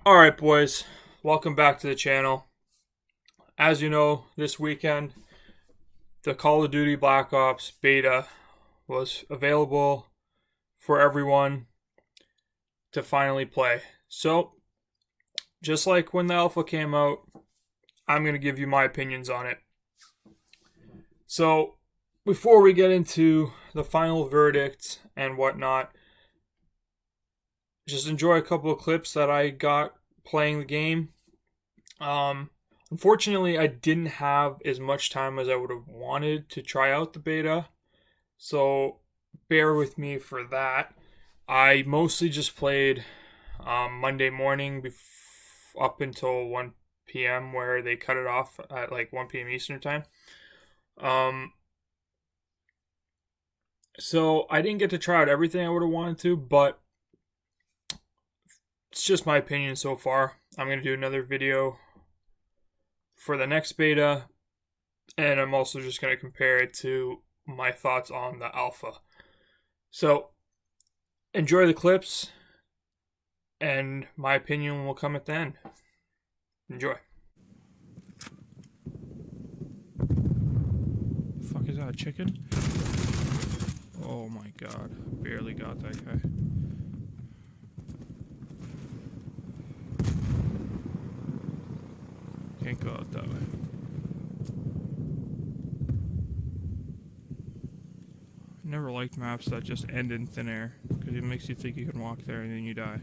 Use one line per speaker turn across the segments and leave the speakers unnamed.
Alright, boys, welcome back to the channel. As you know, this weekend, the Call of Duty Black Ops beta was available for everyone to finally play. So, just like when the alpha came out, I'm going to give you my opinions on it. So, before we get into the final verdict and whatnot, just enjoy a couple of clips that I got playing the game. Unfortunately, I didn't have as much time as I would have wanted to try out the beta, so bear with me for that. I mostly just played Monday morning up until 1 p.m. where they cut it off at like 1 p.m. Eastern time. So I didn't get to try out everything I would have wanted to, but it's just my opinion so far. I'm going to do another video for the next beta, and I'm also just going to compare it to my thoughts on the alpha. So, enjoy the clips, and my opinion will come at the end. Enjoy.
The fuck is that, a chicken? Oh my god, barely got that guy. Can't go out that way. I never liked maps that just end in thin air, because it makes you think you can walk there and then you die.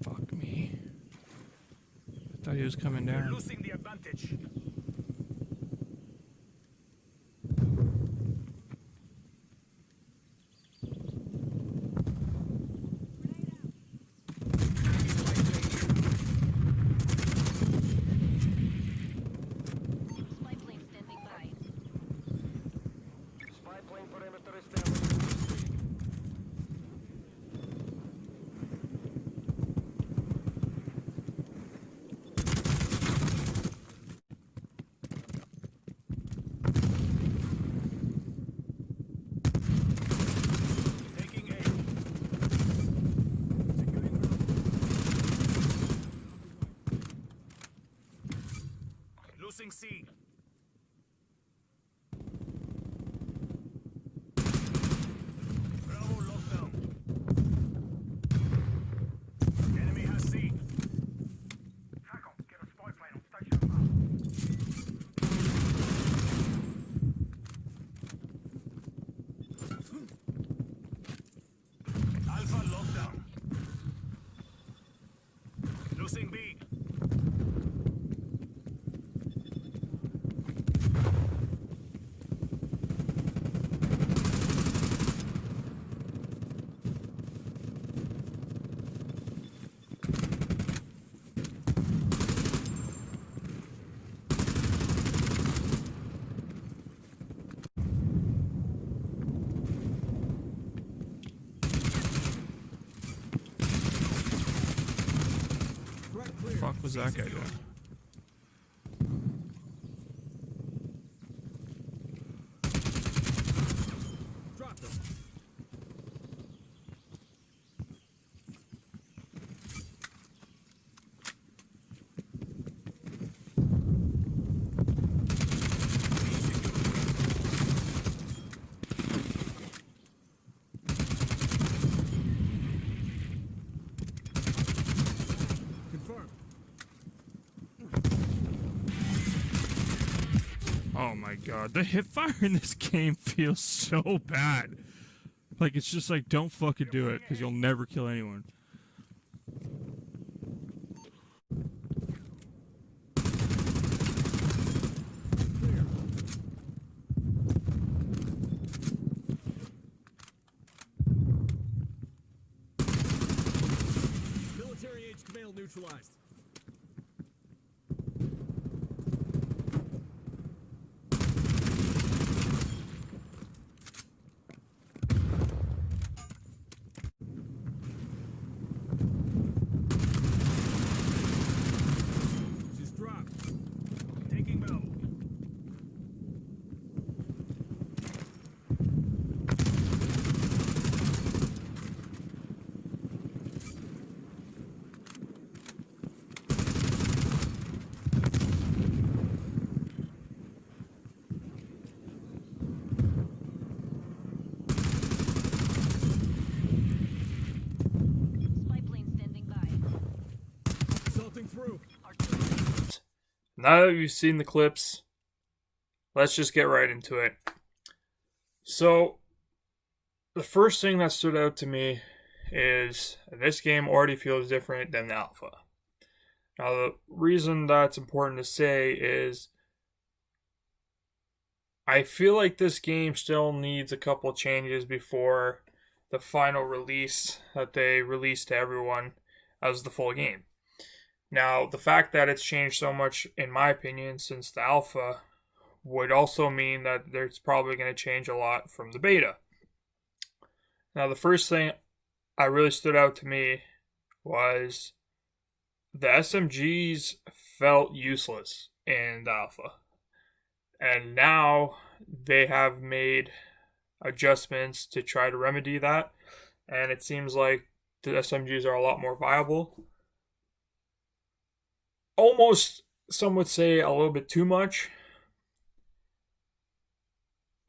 Fuck me. I thought he was coming down.
We're losing the advantage.
Spy plane standing by.
Spy plane perimeter established. Taking A. Losing C. Bravo lockdown. Enemy has C. Tackle, get a spy plane on station. Alpha lockdown. Losing B.
The fuck was that guy doing? Oh my god, the hipfire in this game feels so bad. Like, it's just like, don't fucking do it, because you'll never kill anyone.
neutralized. She's dropped. Taking Mel.
Spy plane standing by.
Assaulting through.
Now that you've seen the clips, let's just get right into it. So, the first thing that stood out to me is this game already feels different than the alpha. Now, the reason that's important to say is I feel like this game still needs a couple changes before the final release that they release to everyone as the full game. Now, the fact that it's changed so much, in my opinion, since the alpha would also mean that it's probably going to change a lot from the beta. Now, the first thing that really stood out to me was the SMGs felt useless in the alpha. And now they have made adjustments to try to remedy that. And it seems like the SMGs are a lot more viable. Almost, some would say, a little bit too much.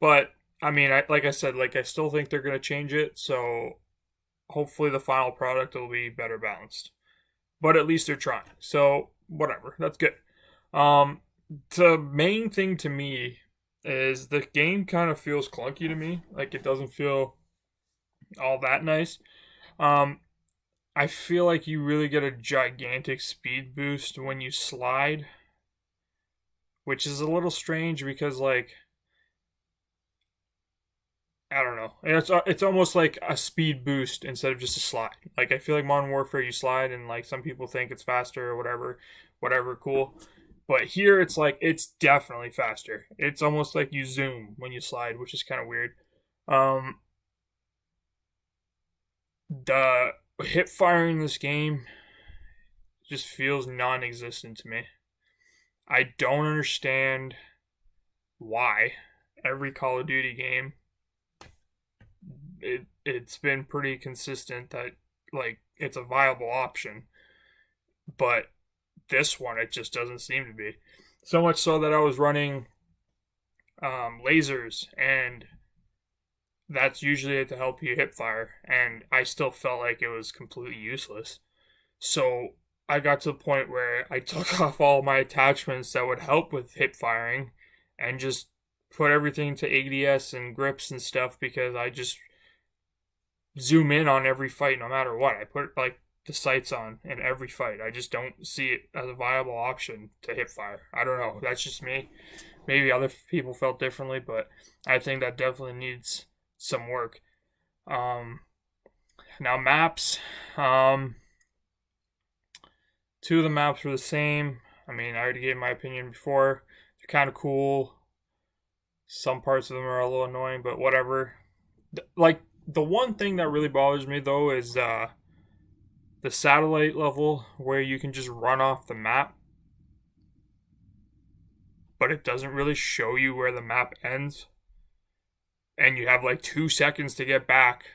But, I mean, like I said, I still think they're going to change it. So, hopefully the final product will be better balanced. But at least they're trying. So, whatever. That's good. The main thing to me is the game kind of feels clunky to me. Like, it doesn't feel all that nice. I feel like you really get a gigantic speed boost when you slide, which is a little strange because, I don't know. It's almost like a speed boost instead of just a slide. Like, I feel like Modern Warfare, you slide, and, some people think it's faster or whatever, cool. But here, it's definitely faster. It's almost like you zoom when you slide, which is kind of weird. The hip firing in this game just feels non-existent to me. I don't understand why every Call of Duty game it's been pretty consistent that it's a viable option, but this one it just doesn't seem to be. So much so that I was running lasers, and that's usually to help you hip fire, and I still felt like it was completely useless. So I got to the point where I took off all my attachments that would help with hip firing and just put everything to ADS and grips and stuff because I just zoom in on every fight no matter what. I put the sights on in every fight. I just don't see it as a viable option to hip fire. I don't know. That's just me. Maybe other people felt differently, but I think that definitely needs some work. Now maps. Two of the maps were the same. I mean, I already gave my opinion before. They're kind of cool. Some parts of them are a little annoying, but whatever. The one thing that really bothers me though is the satellite level where you can just run off the map, but it doesn't really show you where the map ends. And you have 2 seconds to get back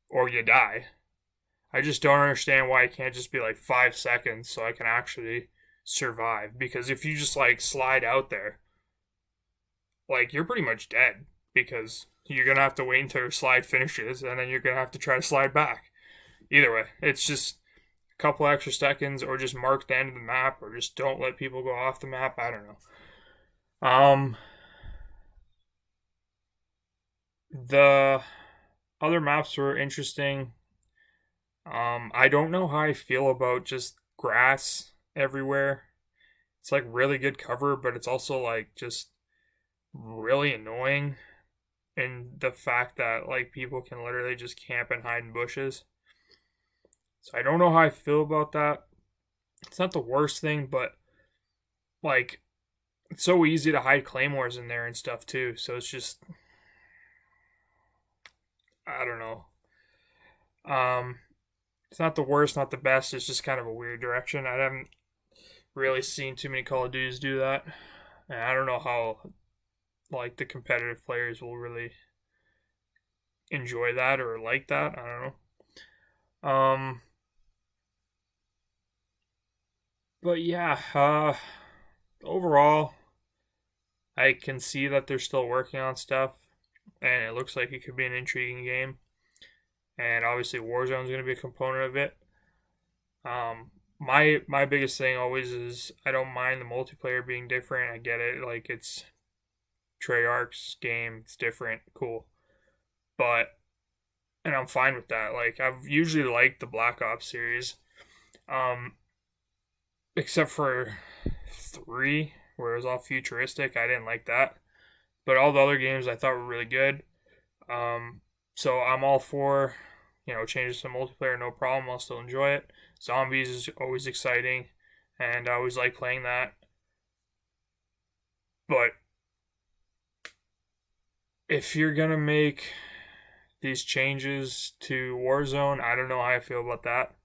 or you die. I just don't understand why it can't just be 5 seconds so I can actually survive. Because if you just slide out there, you're pretty much dead because you're going to have to wait until your slide finishes and then you're going to have to try to slide back. Either way, it's just a couple extra seconds, or just mark the end of the map, or just don't let people go off the map. I don't know. The other maps were interesting. I don't know how I feel about just grass everywhere. It's really good cover, but it's also just really annoying in the fact that people can literally just camp and hide in bushes. So I don't know how I feel about that. it's not the worst thing, but like it's so easy to hide claymores in there and stuff too. So it's just, I don't know. It's not the worst, not the best. It's just kind of a weird direction. I haven't really seen too many Call of Duties do that, and I don't know how like the competitive players will really enjoy that or like that. I don't know. But yeah, overall, I can see that they're still working on stuff, and it looks like it could be an intriguing game. And obviously, Warzone is going to be a component of it. My biggest thing always is I don't mind the multiplayer being different. I get it, like it's Treyarch's game, it's different, cool, and I'm fine with that. Like I've usually liked the Black Ops series, except for 3, where it was all futuristic. I didn't like that, but all the other games I thought were really good. So I'm all for, changes to multiplayer, no problem. I'll still enjoy it. Zombies is always exciting, and I always like playing that. But if you're gonna make these changes to Warzone, I don't know how I feel about that.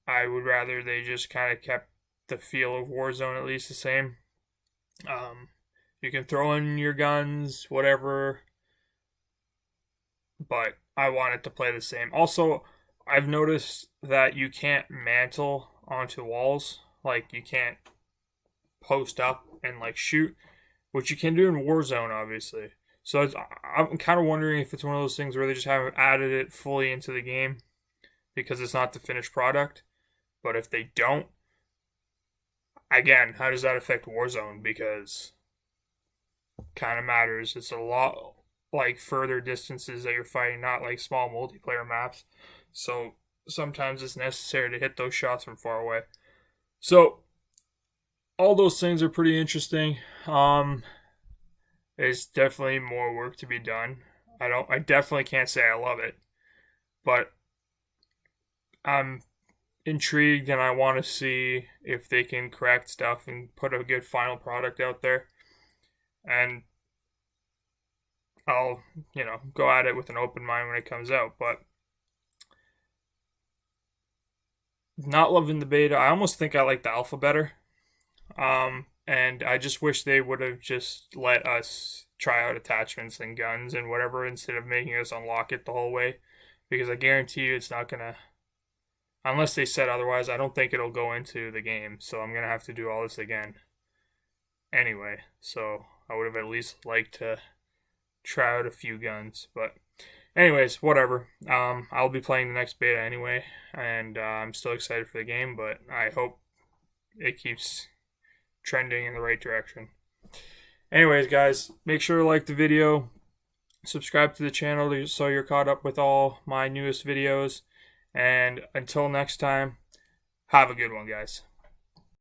I would rather they just kind of kept the feel of Warzone at least the same. You can throw in your guns, whatever, but I want it to play the same. Also, I've noticed that you can't mantle onto walls. Like, you can't post up and, like, shoot, which you can do in Warzone, obviously. So I'm kind of wondering if it's one of those things where they just haven't added it fully into the game because it's not the finished product. But if they don't, again, how does that affect Warzone? Because kind of matters. It's a lot like further distances that you're fighting, not like small multiplayer maps. So sometimes it's necessary to hit those shots from far away. So all those things are pretty interesting. There's definitely more work to be done. I definitely can't say I love it, but I'm intrigued and I want to see if they can correct stuff and put a good final product out there. And I'll, go at it with an open mind when it comes out, but not loving the beta. I almost think I like the alpha better. And I just wish they would have just let us try out attachments and guns and whatever instead of making us unlock it the whole way. Because I guarantee you it's not going to, unless they said otherwise, I don't think it'll go into the game. So I'm going to have to do all this again. Anyway, so I would have at least liked to try out a few guns. But anyways, whatever. I'll be playing the next beta anyway. And I'm still excited for the game, but I hope it keeps trending in the right direction. Anyways, guys, make sure to like the video, subscribe to the channel so you're caught up with all my newest videos, and until next time, have a good one, guys.